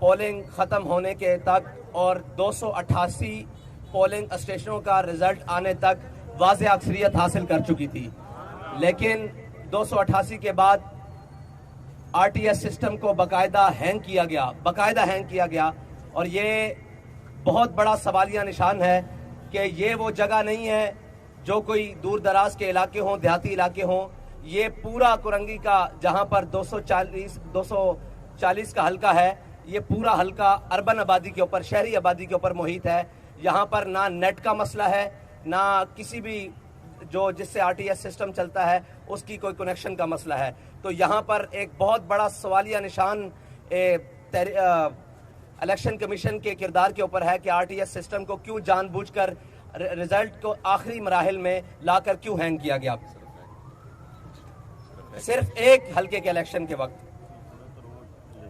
Polling ख़त्म होने के तक और 288 पोलिंग स्टेशनों का रिजल्ट आने तक वाज़े अक्सरियत हासिल कर चुकी थी। लेकिन 288 के बाद आरटीएस सिस्टम को बाकायदा हैंग किया गया और ये बहुत बड़ा सवालिया निशान है कि ये वो जगह नहीं है जो कोई दूर दराज के इलाके हों, देहाती इलाके हों। ये पूरा कुरंगी का जहां पर 240 का हल्का है, ये पूरा हल्का अर्बन आबादी के ऊपर, शहरी आबादी के ऊपर मुहित है। यहाँ पर ना नेट का मसला है, ना किसी भी जो जिससे आरटीएस सिस्टम चलता है उसकी कोई कनेक्शन का मसला है। तो यहाँ पर एक बहुत बड़ा सवालिया निशान इलेक्शन कमीशन के किरदार के ऊपर है कि आरटीएस सिस्टम को क्यों जानबूझकर रिजल्ट को आखिरी मराहिल में लाकर क्यों हैंग किया गया, सिर्फ एक हल्के के इलेक्शन के वक्त।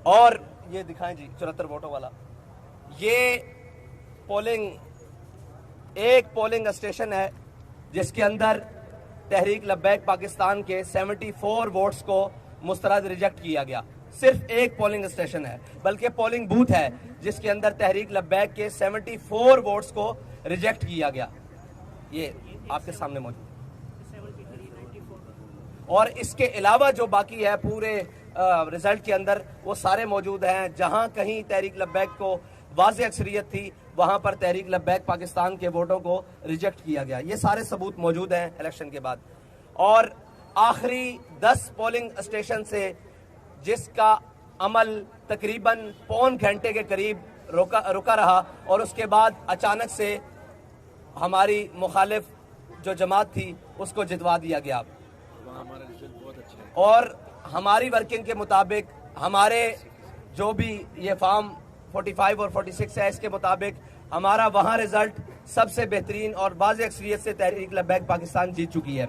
और ये दिखाएं जी 74 वोटों वाला, ये एक पोलिंग स्टेशन है जिसके अंदर तहरीक लब्बैक पाकिस्तान के 74 वोट्स को मुस्तरद रिजेक्ट किया गया। सिर्फ एक पोलिंग स्टेशन है, बल्कि पोलिंग बूथ है जिसके अंदर तहरीक लब्बैक के 74 वोट्स को रिजेक्ट किया गया। ये आपके सामने मौजूद है। और इसके अलावा जो बाकी है पूरे रिजल्ट के अंदर वो सारे मौजूद हैं। जहां कहीं तहरीक लब्बैक को वाज़े अक्सरियत थी वहां पर तहरीक लब्बैक पाकिस्तान के वोटों को रिजेक्ट किया गया। ये सारे सबूत मौजूद हैं इलेक्शन के बाद। और आखिरी 10 पोलिंग स्टेशन से जिसका अमल तकरीबन पौन घंटे के करीब रुका रहा और उसके बाद अचानक से हमारी मुखालिफ जो जमात थी उसको जितवा दिया गया। हमारा रिजल्ट बहुत अच्छा है और हमारी वर्किंग के मुताबिक, हमारे जो भी ये फॉर्म 45 और 46 है इसके मुताबिक हमारा वहाँ रिजल्ट सबसे बेहतरीन और वाज़े अक्सरियत से तहरीक लब्बैक पाकिस्तान जीत चुकी है।